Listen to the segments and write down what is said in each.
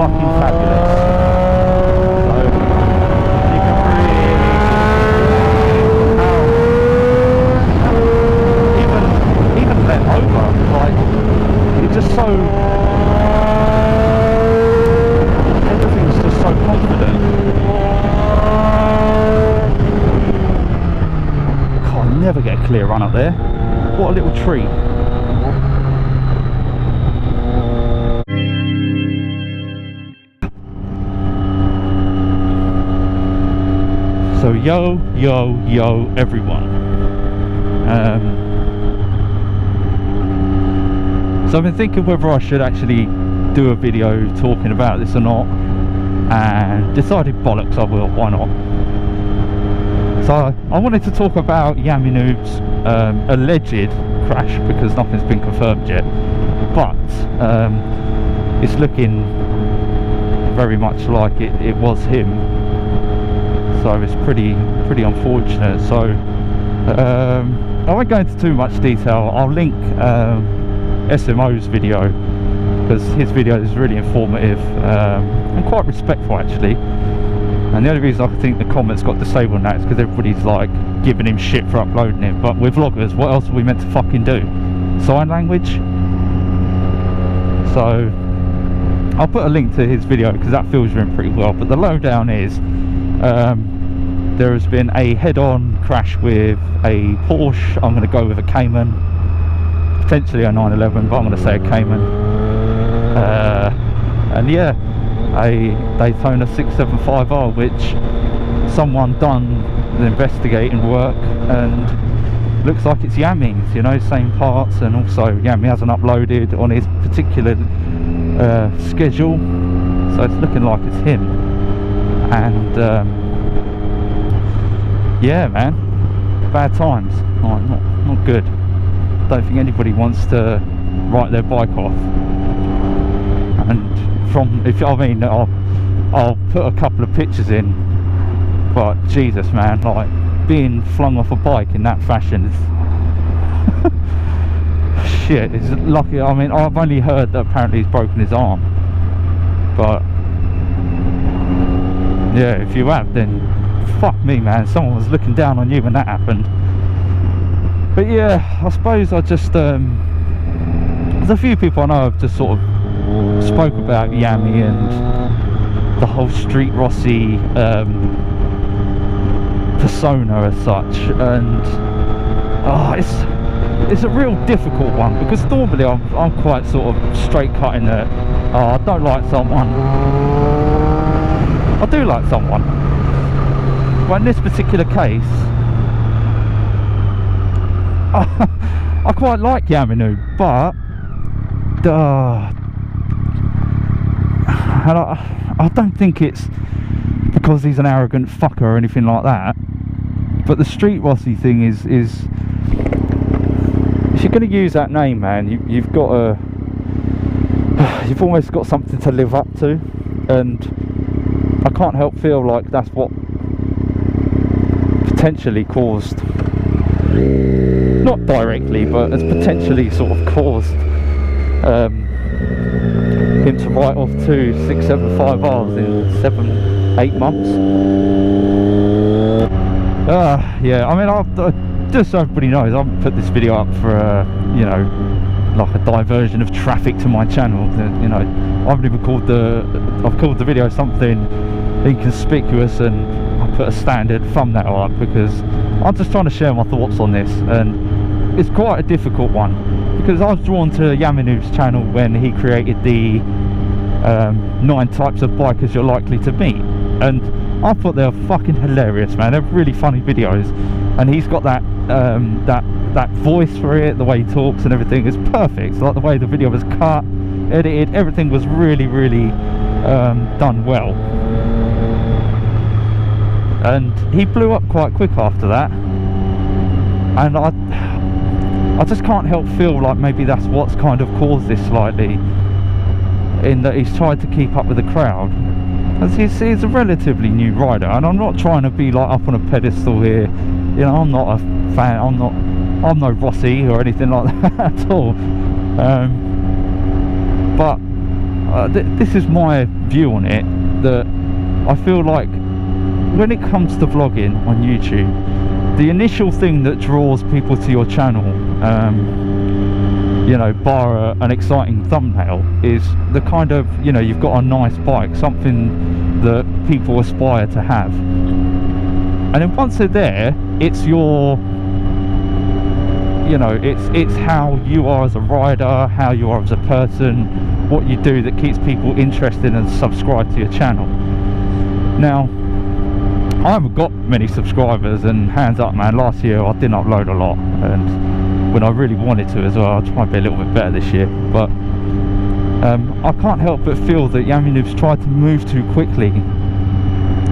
fucking fabulous. So you can really even let over, like it's just so, everything's just so confident. God, I never get a clear run up there. What a little treat. So yo everyone, so I've been thinking whether I should actually do a video talking about this or not, and decided bollocks, I will, why not. So I wanted to talk about Yaminoob's alleged crash, because nothing's been confirmed yet, but it's looking very much like it was him. So it's pretty unfortunate. So I won't go into too much detail. I'll link SMO's video, because his video is really informative and quite respectful actually. And the only reason I think the comments got disabled now is because everybody's like giving him shit for uploading it. But with vloggers, what else are we meant to fucking do? Sign language? So I'll put a link to his video because that fills you in pretty well. But the lowdown is there has been a head-on crash with a Porsche. I'm going to go with a Cayman, potentially a 911, but I'm going to say a Cayman. And yeah, a Daytona 675R, which someone done the investigating work and looks like it's Yamming's, you know, same parts. And also Yammy hasn't uploaded on his particular schedule, so it's looking like it's him. And yeah man, bad times, like, not good. Don't think anybody wants to write their bike off. And from, if I mean, I'll put a couple of pictures in, but Jesus man, like being flung off a bike in that fashion is shit. It's lucky. I mean, I've only heard that apparently he's broken his arm, but yeah, if you have, then fuck me man, someone was looking down on you when that happened. But yeah, I suppose I just there's a few people I know have just sort of spoke about Yammy and the whole Street Rossi persona as such, and it's a real difficult one, because normally I'm quite sort of straight cutting it. I don't like someone, I do like someone, but in this particular case I quite like Yaminoob, but and I don't think it's because he's an arrogant fucker or anything like that, but the Street Rossi thing is if you're going to use that name, man, you've got to, you've almost got something to live up to, and I can't help feel like that's what potentially caused, not directly, but has potentially sort of caused him to write off 2 675Rs in 7-8 months. Yeah, I mean, just so everybody knows, I've put this video up for you know, like a diversion of traffic to my channel. You know, I've called the video something inconspicuous, and I put a standard thumbnail up because I'm just trying to share my thoughts on this, and it's quite a difficult one, because I was drawn to Yaminoob's channel when he created the 9 types of bikers you're likely to meet, and I thought they were fucking hilarious, man. They're really funny videos, and he's got that that voice for it, the way he talks and everything is perfect. Like the way the video was cut, edited, everything was really done well. And he blew up quite quick after that, and I just can't help feel like maybe that's what's kind of caused this slightly, in that he's tried to keep up with the crowd, as he's a relatively new rider. And I'm not trying to be like up on a pedestal here, you know, I'm not a fan, I'm no Rossi or anything like that at all, but this is my view on it, that I feel like when it comes to vlogging on YouTube, the initial thing that draws people to your channel, you know, bar an exciting thumbnail, is the kind of, you know, you've got a nice bike, something that people aspire to have. And then once they're there, it's your, you know, it's how you are as a rider, how you are as a person, what you do that keeps people interested and subscribe to your channel. Now, I haven't got many subscribers, and hands up man, last year I didn't upload a lot, and when I really wanted to as well. I'll try and be a little bit better this year, but I can't help but feel that Yami Noob's tried to move too quickly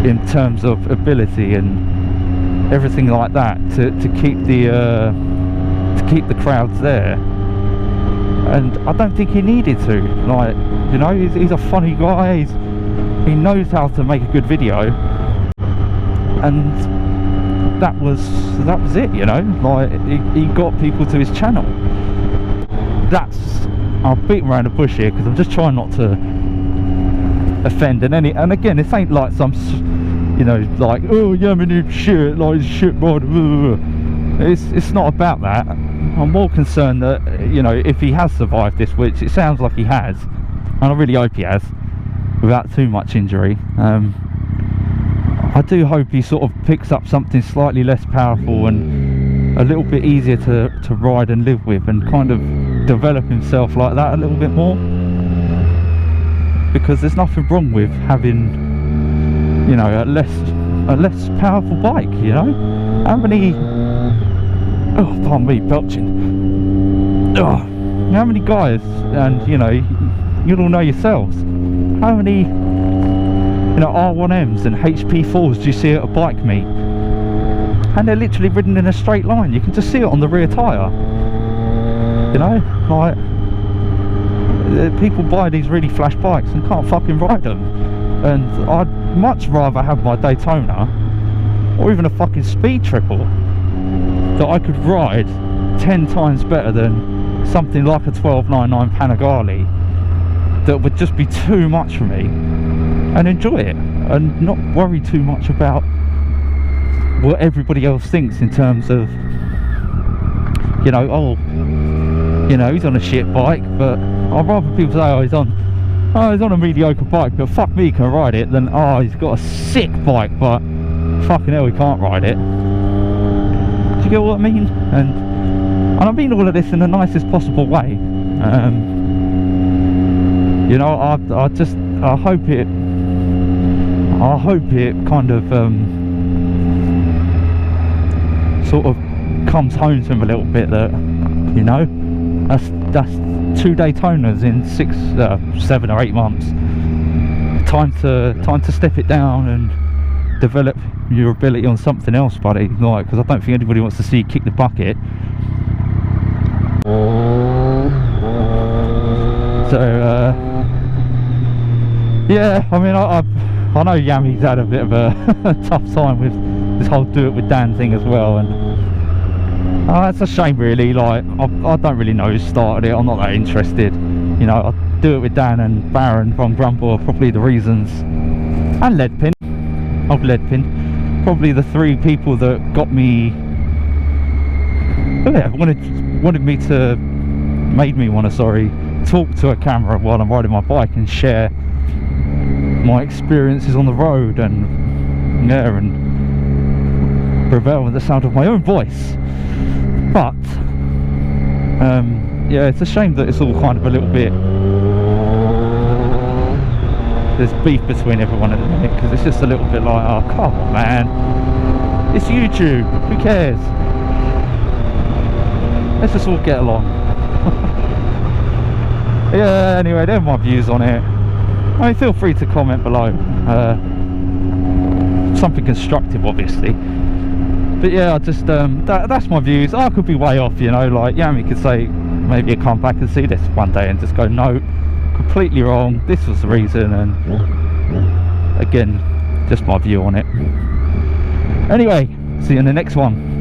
in terms of ability and everything like that to keep the crowds there, and I don't think he needed to. Like, you know, he's a funny guy, he knows how to make a good video, and that was it, you know. Like, he got people to his channel. I'll beat around the bush here because I'm just trying not to offend, and again, this ain't like some, you know, like, oh Yami Noob shit, like shit mod. It's not about that. I'm more concerned that, you know, if he has survived this, which it sounds like he has, and I really hope he has, without too much injury, I do hope he sort of picks up something slightly less powerful and a little bit easier to ride and live with, and kind of develop himself like that a little bit more, because there's nothing wrong with having, you know, a less powerful bike, you know. How many, oh pardon me, belching, oh, how many guys, and you know, you'll all know yourselves, how many, you know, R1Ms and HP4s do you see at a bike meet, and they're literally ridden in a straight line. You can just see it on the rear tyre, you know. Like, people buy these really flash bikes and can't fucking ride them, and I'd much rather have my Daytona, or even a fucking Speed Triple, that I could ride 10 times better than something like a 1299 Panigale that would just be too much for me, and enjoy it and not worry too much about what everybody else thinks in terms of, you know, oh, you know, he's on a shit bike. But I'd rather people say, oh, he's on a mediocre bike, but fuck me, he can ride it, than, oh, he's got a sick bike, but fucking hell, he can't ride it. Do you get what I mean? And I mean all of this in the nicest possible way. You know, I hope it kind of sort of comes home to him a little bit that, you know, that's 2 Daytonas in 6, 7 or 8 months. Time to step it down and develop your ability on something else, buddy. Like, because I don't think anybody wants to see you kick the bucket. So yeah, I mean, I know Yami's had a bit of a tough time with this whole do it with Dan thing as well, and it's a shame really. Like, I don't really know who started it. I'm not that interested, you know. I do it with Dan and Baron from Grumble are probably the reasons, and Leadpin, probably the 3 people that got me, yeah, made me want to talk to a camera while I'm riding my bike and share my experiences on the road, and yeah, and prevail with the sound of my own voice. But yeah, it's a shame that it's all kind of a little bit, there's beef between everyone at the minute, because it's just a little bit like, oh come on man, it's YouTube, who cares, let's just all get along. Yeah, anyway, they're my views on it. I mean, feel free to comment below, something constructive obviously, but yeah, I just that's my views. I could be way off, you know. Like, Yami could say maybe he'll come back and see this one day and just go, no, completely wrong, this was the reason, and again, just my view on it. Anyway, see you in the next one.